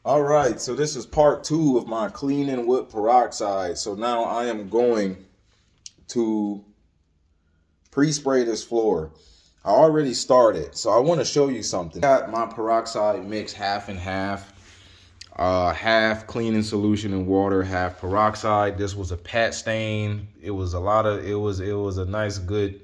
All right, so this is part two of my cleaning with peroxide. So now I am going to pre-spray this floor. I already started, so I want to show you something. I got my peroxide mix half and half. Half cleaning solution in water, half peroxide. This was a pat stain. It was a nice good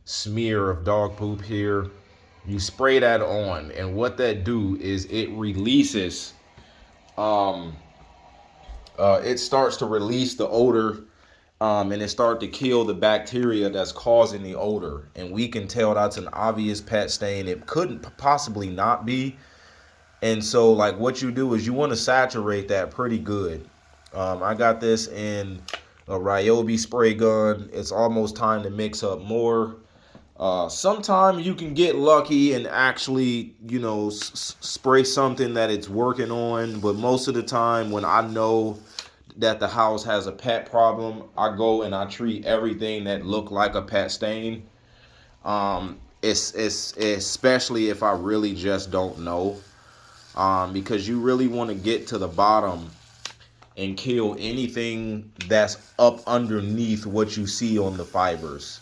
smear of dog poop here. You spray that on, and what that do is it releases um it starts to release the odor, and it starts to kill the bacteria that's causing the odor. And we can tell that's an obvious pet stain. It couldn't possibly not be. And so, like, what you do is you want to saturate that pretty good. I got this in a Ryobi spray gun. It's almost time to mix up more. Sometimes you can get lucky and actually, spray something that it's working on. But most of the time, when I know that the house has a pet problem, I go and I treat everything that look like a pet stain. It's especially if I really just don't know, because you really want to get to the bottom and kill anything that's up underneath what you see on the fibers.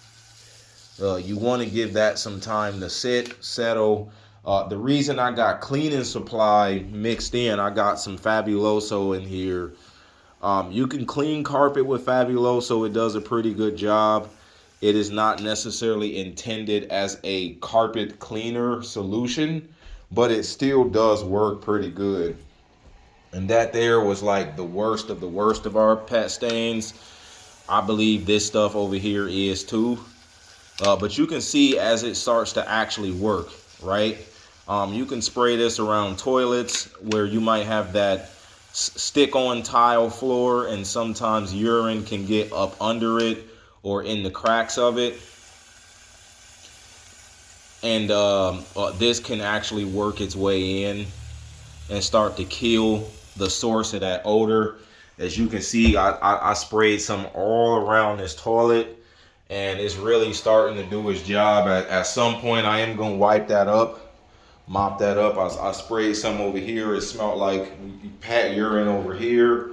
You want to give that some time to settle. The reason I got cleaning supply mixed in, I got some Fabuloso in here. You can clean carpet with Fabuloso. It does a pretty good job. It is not necessarily intended as a carpet cleaner solution, but it still does work pretty good. And that there was like the worst of our pet stains. I believe this stuff over here is too. But you can see as it starts to actually work, right? You can spray this around toilets where you might have that stick-on tile floor, and sometimes urine can get up under it or in the cracks of it. And this can actually work its way in and start to kill the source of that odor. As you can see, I sprayed some all around this toilet, and it's really starting to do its job. At some point, I am going to wipe that up, mop that up. I sprayed some over here. It smelled like pat urine over here.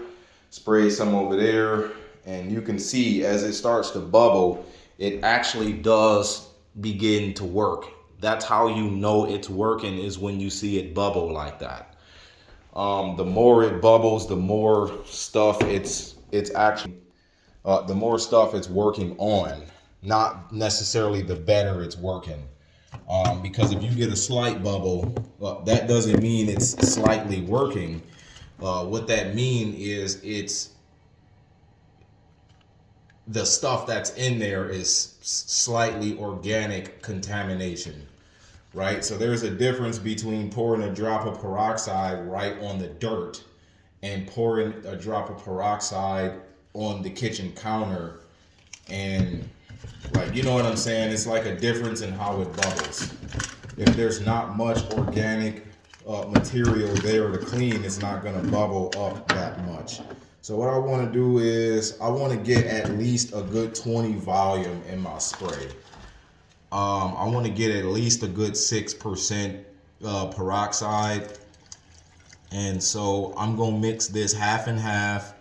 Sprayed some over there. And you can see as it starts to bubble, it actually does begin to work. That's how you know it's working, is when you see it bubble like that. The more it bubbles, the more stuff it's actually the more stuff it's working on, not necessarily the better it's working. Because if you get a slight bubble, that doesn't mean it's slightly working. What that means is it's the stuff that's in there is slightly organic contamination, right? So there's a difference between pouring a drop of peroxide right on the dirt and pouring a drop of peroxide on the kitchen counter. And, like, you know what I'm saying? It's like a difference in how it bubbles. If there's not much organic material there to clean, it's not going to bubble up that much. So what I want to do is I want to get at least a good 20 volume in my spray. I want to get at least a good 6% peroxide. And so I'm going to mix this half and half.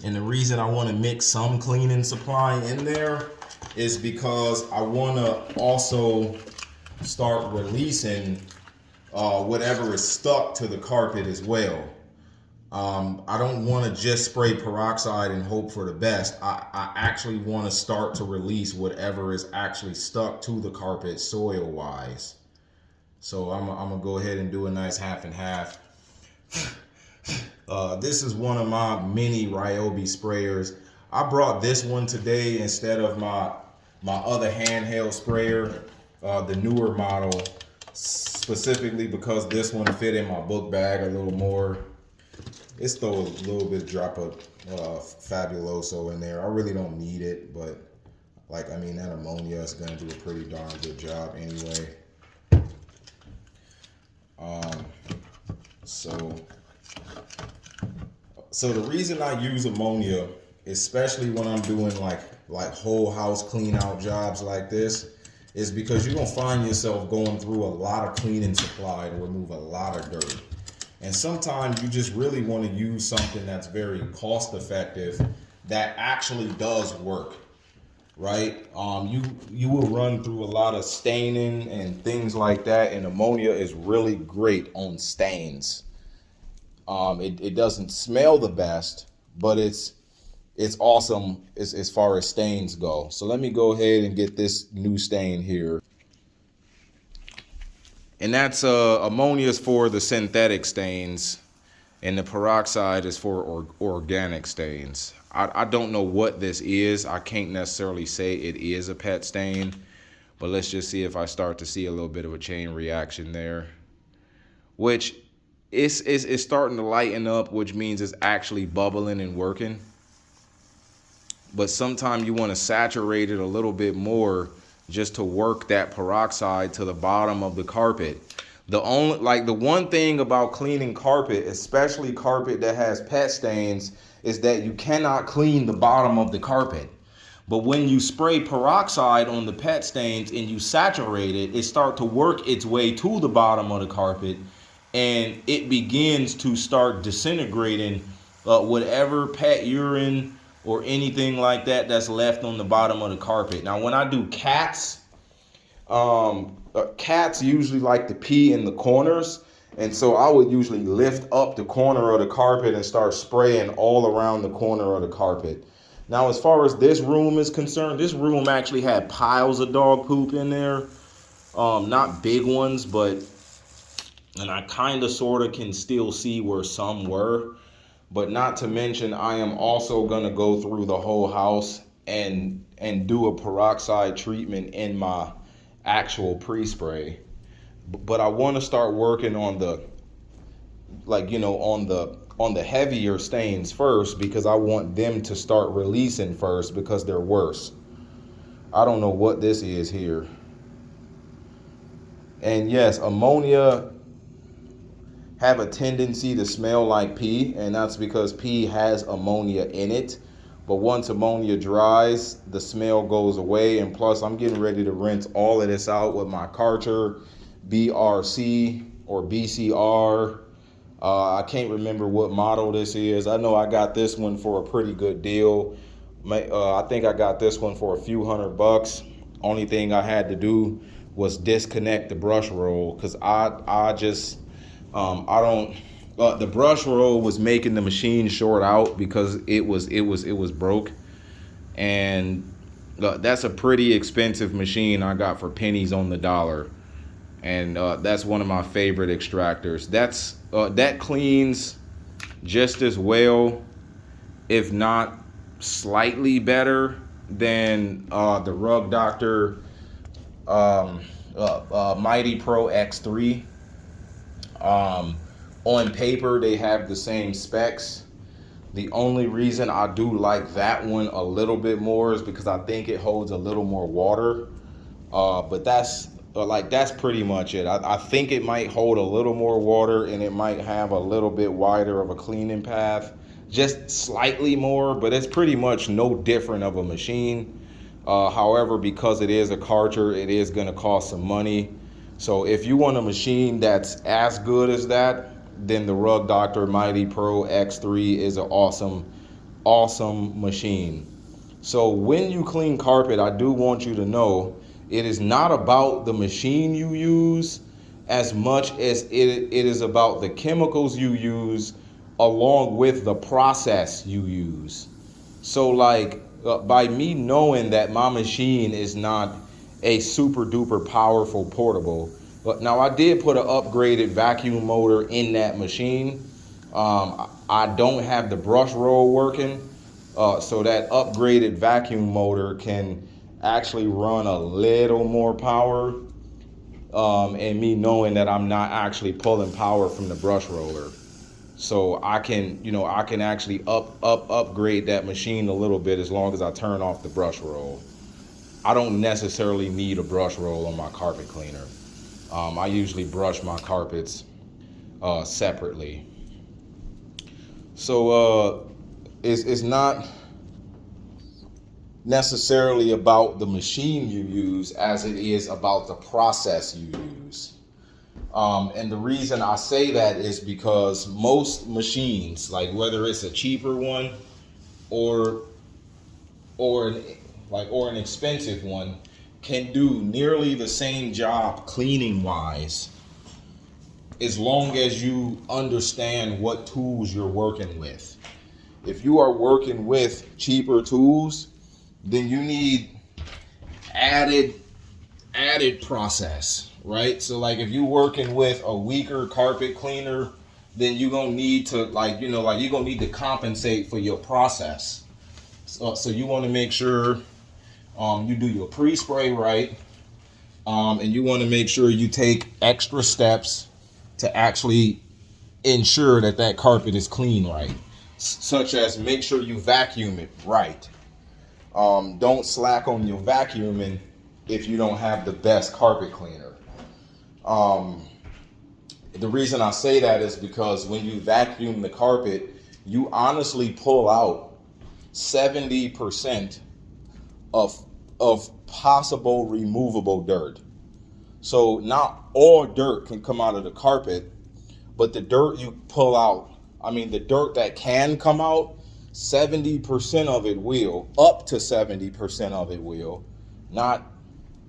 And the reason I want to mix some cleaning supply in there is because I want to also start releasing whatever is stuck to the carpet as well. I don't want to just spray peroxide and hope for the best. I actually want to start to release whatever is actually stuck to the carpet soil wise. So I'm going to go ahead and do a nice half and half. This is one of my mini Ryobi sprayers. I brought this one today instead of my other handheld sprayer, the newer model, specifically because this one fit in my book bag a little more. It's still a little bit drop of Fabuloso in there. I really don't need it, but that ammonia is going to do a pretty darn good job anyway. So the reason I use ammonia, especially when I'm doing like whole house clean out jobs like this, is because you're gonna find yourself going through a lot of cleaning supply to remove a lot of dirt. And sometimes you just really want to use something that's very cost effective that actually does work, right? You will run through a lot of staining and things like that, and ammonia is really great on stains. It doesn't smell the best, but it's awesome as far as stains go. So let me go ahead and get this new stain here. And that's ammonia is for the synthetic stains, and the peroxide is for organic stains. I don't know what this is. I can't necessarily say it is a PET stain, but let's just see if I start to see a little bit of a chain reaction there, which is starting to lighten up, which means it's actually bubbling and working. But sometimes you want to saturate it a little bit more just to work that peroxide to the bottom of the carpet. The one thing about cleaning carpet, especially carpet that has PET stains, is that you cannot clean the bottom of the carpet. But when you spray peroxide on the PET stains and you saturate it, it starts to work its way to the bottom of the carpet, and it begins to start disintegrating whatever PET urine or anything like that that's left on the bottom of the carpet. Now, when I do cats, cats usually like to pee in the corners, and so I would usually lift up the corner of the carpet and start spraying all around the corner of the carpet. Now, as far as this room is concerned, this room actually had piles of dog poop in there. Not big ones, and I kind of sort of can still see where some were. But not to mention, I am also going to go through the whole house and do a peroxide treatment in my actual pre-spray. But I want to start working on the, on the heavier stains first, because I want them to start releasing first because they're worse. I don't know what this is here. And yes, ammonia have a tendency to smell like pee, and that's because pee has ammonia in it. But once ammonia dries, the smell goes away. And plus, I'm getting ready to rinse all of this out with my Karcher BRC or BCR. I can't remember what model this is. I know I got this one for a pretty good deal. I think I got this one for a few $100. Only thing I had to do was disconnect the brush roll, because the brush roll was making the machine short out because it was broke, and that's a pretty expensive machine I got for pennies on the dollar, and that's one of my favorite extractors. That cleans just as well, if not slightly better, than the Rug Doctor Mighty Pro X3. On paper, they have the same specs. The only reason I do like that one a little bit more is because I think it holds a little more water. But that's pretty much it. I think it might hold a little more water, and it might have a little bit wider of a cleaning path, just slightly more, but it's pretty much no different of a machine. However, because it is a Karcher, it is going to cost some money. So if you want a machine that's as good as that, then the Rug Doctor Mighty Pro X3 is an awesome machine. So when you clean carpet, I do want you to know it is not about the machine you use as much as it is about the chemicals you use along with the process you use. So by me knowing that my machine is not a super duper powerful portable, but now I did put an upgraded vacuum motor in that machine. I don't have the brush roll working, so that upgraded vacuum motor can actually run a little more power, and me knowing that I'm not actually pulling power from the brush roller. So I can actually upgrade that machine a little bit as long as I turn off the brush roll. I don't necessarily need a brush roll on my carpet cleaner. I usually brush my carpets separately. So it's not necessarily about the machine you use as it is about the process you use. And the reason I say that is because most machines, like whether it's a cheaper one or or an, or an expensive one, can do nearly the same job cleaning wise, as long as you understand what tools you're working with. If you are working with cheaper tools, then you need added process, right? So like if you're working with a weaker carpet cleaner, then you're gonna need to you're gonna need to compensate for your process. So you want to make sure you do your pre-spray right, and you want to make sure you take extra steps to actually ensure that that carpet is clean right, such as make sure you vacuum it right. Don't slack on your vacuuming if you don't have the best carpet cleaner. The reason I say that is because when you vacuum the carpet, you honestly pull out 70% of possible removable dirt. So not all dirt can come out of the carpet, but the dirt you pull out, the dirt that can come out, 70% of it will, up to 70% of it will, not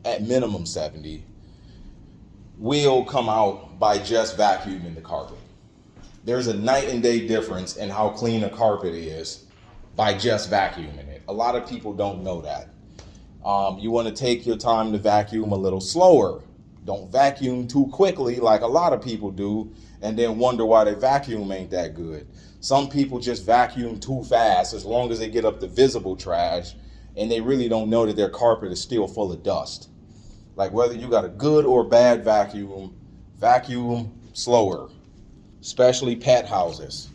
at minimum 70, will come out by just vacuuming the carpet. There's a night and day difference in how clean a carpet is by just vacuuming it. A lot of people don't know that. You want to take your time to vacuum a little slower. Don't vacuum too quickly like a lot of people do and then wonder why their vacuum ain't that good. Some people just vacuum too fast as long as they get up the visible trash, and they really don't know that their carpet is still full of dust. Like whether you got a good or bad vacuum, vacuum slower, especially pet houses.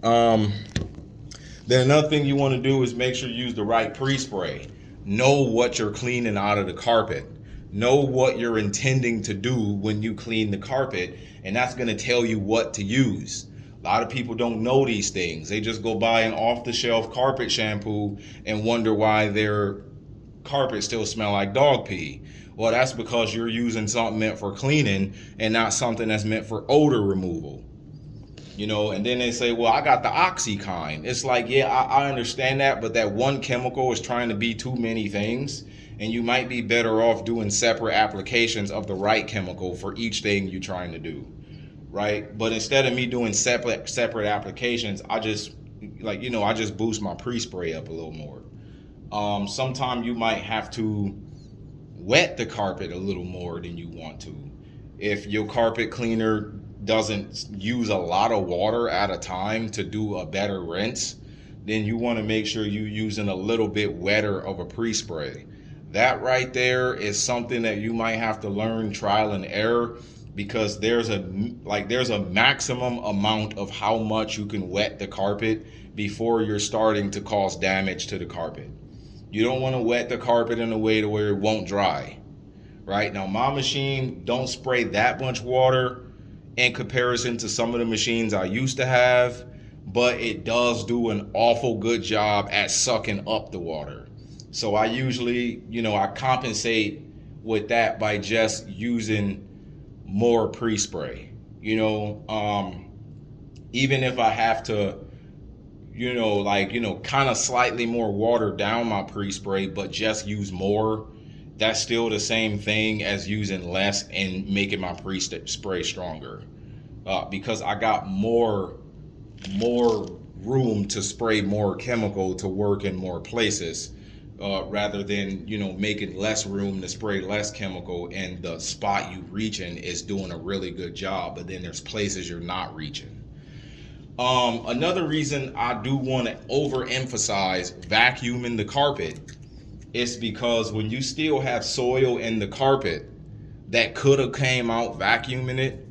Then another thing you want to do is make sure you use the right pre-spray. Know what you're cleaning out of the carpet. Know what you're intending to do when you clean the carpet, and that's going to tell you what to use. A lot of people don't know these things. They just go buy an off-the-shelf carpet shampoo and wonder why their carpet still smell like dog pee. Well, that's because you're using something meant for cleaning and not something that's meant for odor removal. And then they say, well, I got the Oxy kind. It's like, yeah, I understand that, but that one chemical is trying to be too many things, and you might be better off doing separate applications of the right chemical for each thing you're trying to do, right? But instead of me doing separate applications, I just boost my pre-spray up a little more. Sometimes you might have to wet the carpet a little more than you want to. If your carpet cleaner doesn't use a lot of water at a time to do a better rinse, then you want to make sure you're using a little bit wetter of a pre-spray. That right there is something that you might have to learn trial and error, because there's a maximum amount of how much you can wet the carpet before you're starting to cause damage to the carpet. You don't want to wet the carpet in a way to where it won't dry. Right? Now, my machine don't spray that much water in comparison to some of the machines I used to have, but it does do an awful good job at sucking up the water. So I usually, I compensate with that by just using more pre-spray. Even if I have to, kind of slightly more water down my pre-spray, but just use more, that's still the same thing as using less and making my pre-spray stronger, because I got more room to spray more chemical to work in more places, rather than making less room to spray less chemical, and the spot you reaching is doing a really good job, but then there's places you're not reaching. Another reason I do want to overemphasize vacuuming the carpet is because when you still have soil in the carpet that could have came out vacuuming it,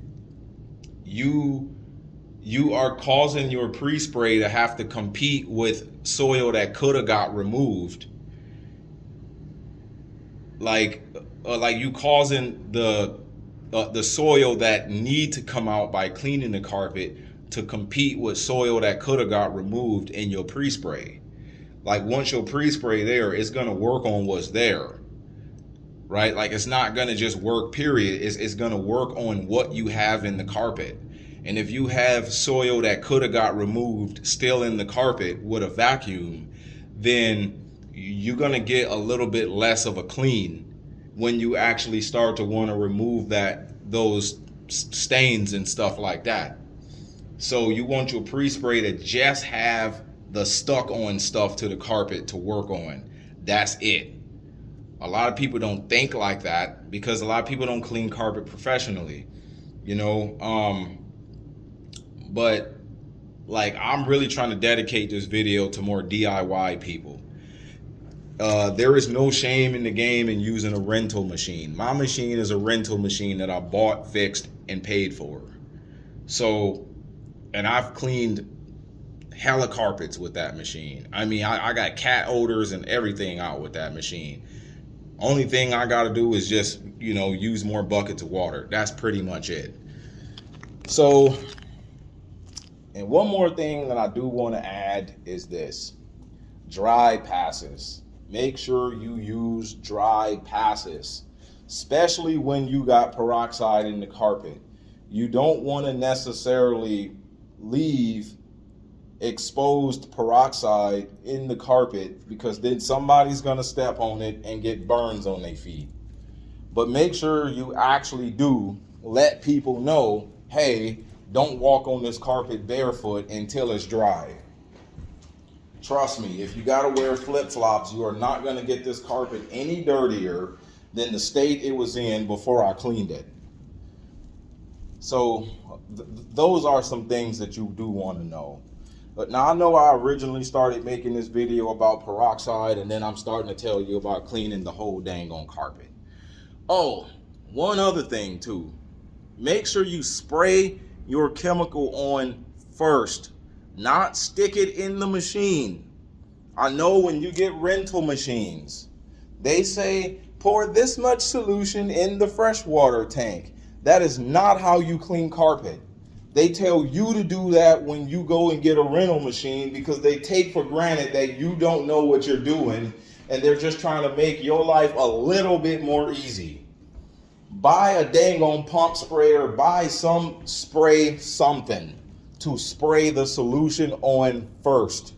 you are causing your pre-spray to have to compete with soil that could have got removed. Like you causing the soil that need to come out by cleaning the carpet to compete with soil that could have got removed in your pre-spray. Like once your pre-spray there, it's gonna work on what's there, right? Like it's not gonna just work, period. It's gonna work on what you have in the carpet. And if you have soil that could have got removed still in the carpet with a vacuum, then you're gonna get a little bit less of a clean when you actually start to want to remove those stains and stuff like that. So you want your pre-spray to just have the stuck on stuff to the carpet to work on. That's it. A lot of people don't think like that because a lot of people don't clean carpet professionally, you know. But like, I'm really trying to dedicate this video to more DIY people. There is no shame in the game in using a rental machine. My machine is a rental machine that I bought, fixed, and paid for. So, and I've cleaned hella carpets with that machine. I mean, I got cat odors and everything out with that machine. Only thing I got to do is just, you know, use more buckets of water. That's pretty much it. So, and one more thing that I do want to add is this: dry passes. Make sure you use dry passes, especially when you got peroxide in the carpet. You don't want to necessarily leave exposed peroxide in the carpet because then somebody's going to step on it and get burns on their feet. But make sure you actually do let people know, hey, don't walk on this carpet barefoot until it's dry. Trust me, if you gotta wear flip-flops, you are not gonna get this carpet any dirtier than the state it was in before I cleaned it. So those are some things that you do want to know. But now I know I originally started making this video about peroxide, and then I'm starting to tell you about cleaning the whole dang on carpet. Oh, one other thing too. Make sure you spray your chemical on first. Not stick it in the machine. I know when you get rental machines, they say pour this much solution in the freshwater tank. That is not how you clean carpet. They tell you to do that when you go and get a rental machine because they take for granted that you don't know what you're doing and they're just trying to make your life a little bit more easy. Buy a dang on pump sprayer, buy some spray something to spray the solution on first.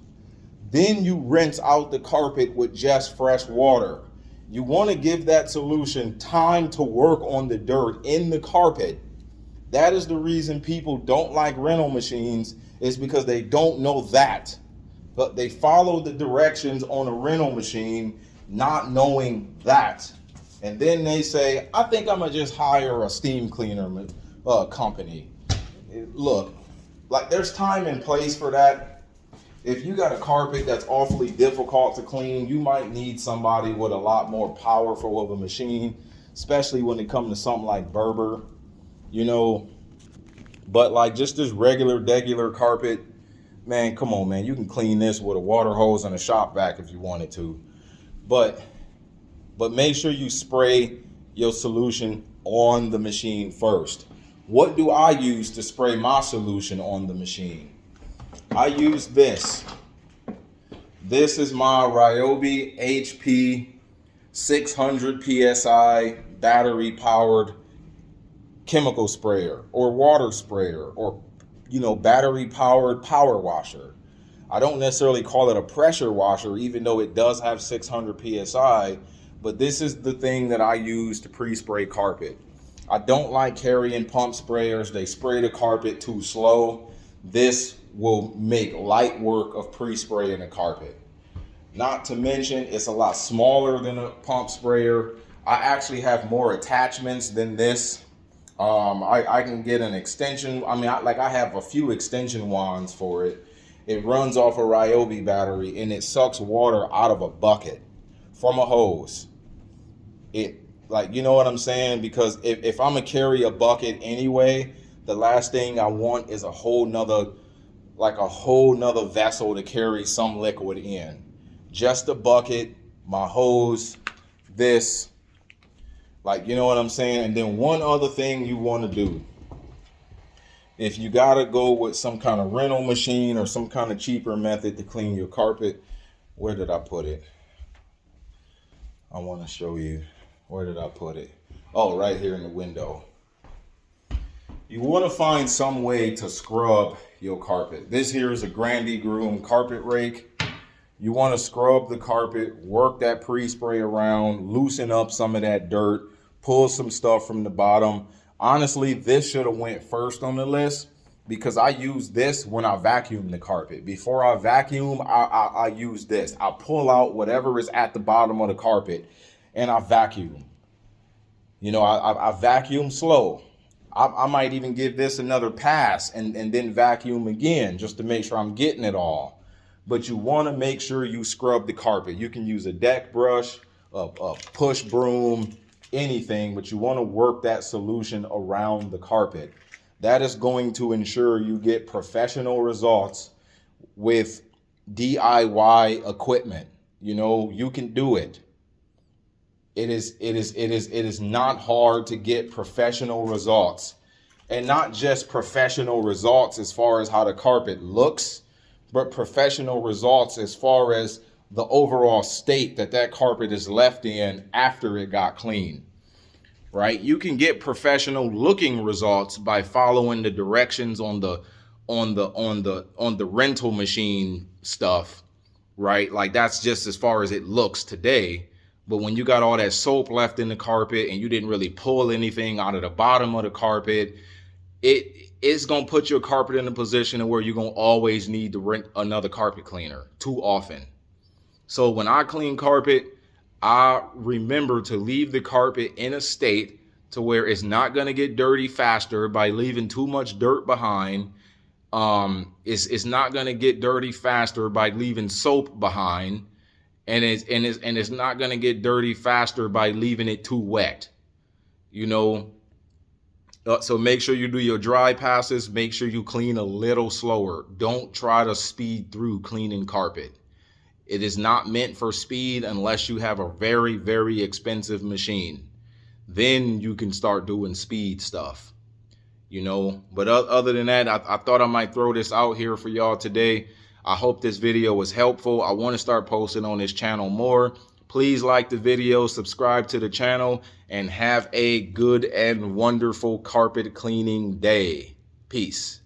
Then you rinse out the carpet with just fresh water. You want to give that solution time to work on the dirt in the carpet. That is the reason people don't like rental machines, is because they don't know that. But they follow the directions on a rental machine not knowing that. And then they say, I think I'm going to just hire a steam cleaner company. Look, like, there's time and place for that. If you got a carpet that's awfully difficult to clean, you might need somebody with a lot more powerful of a machine, especially when it comes to something like Berber, you know. But like just this regular carpet, man, come on, man. You can clean this with a water hose and a shop vac if you wanted to. But make sure you spray your solution on the machine first. What do I use to spray my solution on the machine? I use this. This is my Ryobi HP 600 PSI battery powered chemical sprayer or water sprayer or, you know, battery powered power washer. I don't necessarily call it a pressure washer, even though it does have 600 PSI, but this is the thing that I use to pre-spray carpet. I don't like carrying pump sprayers. They spray the carpet too slow. This will make light work of pre-spraying the carpet. Not to mention, it's a lot smaller than a pump sprayer. I actually have more attachments than this. I can get an extension. I mean, I have a few extension wands for it. It runs off a Ryobi battery and it sucks water out of a bucket from a hose. Like, you know what I'm saying? Because if I'm gonna carry a bucket anyway, the last thing I want is a whole nother vessel to carry some liquid in. Just a bucket, my hose, this, like, you know what I'm saying? And then one other thing you want to do, if you gotta go with some kind of rental machine or some kind of cheaper method to clean your carpet, where did I put it? I want to show you. Where did I put it? Oh, right here in the window. You want to find some way to scrub your carpet. This here is a Grande Groom carpet rake. You want to scrub the carpet, work that pre-spray around, loosen up some of that dirt, pull some stuff from the bottom. Honestly, this should have went first on the list because I use this when I vacuum the carpet. Before I vacuum, I use this. I pull out whatever is at the bottom of the carpet and I vacuum. You know, I vacuum slow. I might even give this another pass and then vacuum again just to make sure I'm getting it all. But you want to make sure you scrub the carpet. You can use a deck brush, a push broom, anything, but you want to work that solution around the carpet. That is going to ensure you get professional results with DIY equipment. You know, you can do it. It is not hard to get professional results, and not just professional results as far as how the carpet looks, but professional results as far as the overall state that carpet is left in after it got clean, right? You can get professional looking results by following the directions on the rental machine stuff, right? Like that's just as far as it looks today. But when you got all that soap left in the carpet and you didn't really pull anything out of the bottom of the carpet, it's going to put your carpet in a position where you're going to always need to rent another carpet cleaner too often. So when I clean carpet, I remember to leave the carpet in a state to where it's not going to get dirty faster by leaving too much dirt behind. It's not going to get dirty faster by leaving soap behind. And it's not going to get dirty faster by leaving it too wet, you know. So make sure you do your dry passes. Make sure you clean a little slower. Don't try to speed through cleaning carpet. It is not meant for speed unless you have a very, very expensive machine. Then you can start doing speed stuff, you know. But other than that, I thought I might throw this out here for y'all today. I hope this video was helpful. I want to start posting on this channel more. Please like the video, subscribe to the channel, and have a good and wonderful carpet cleaning day. Peace.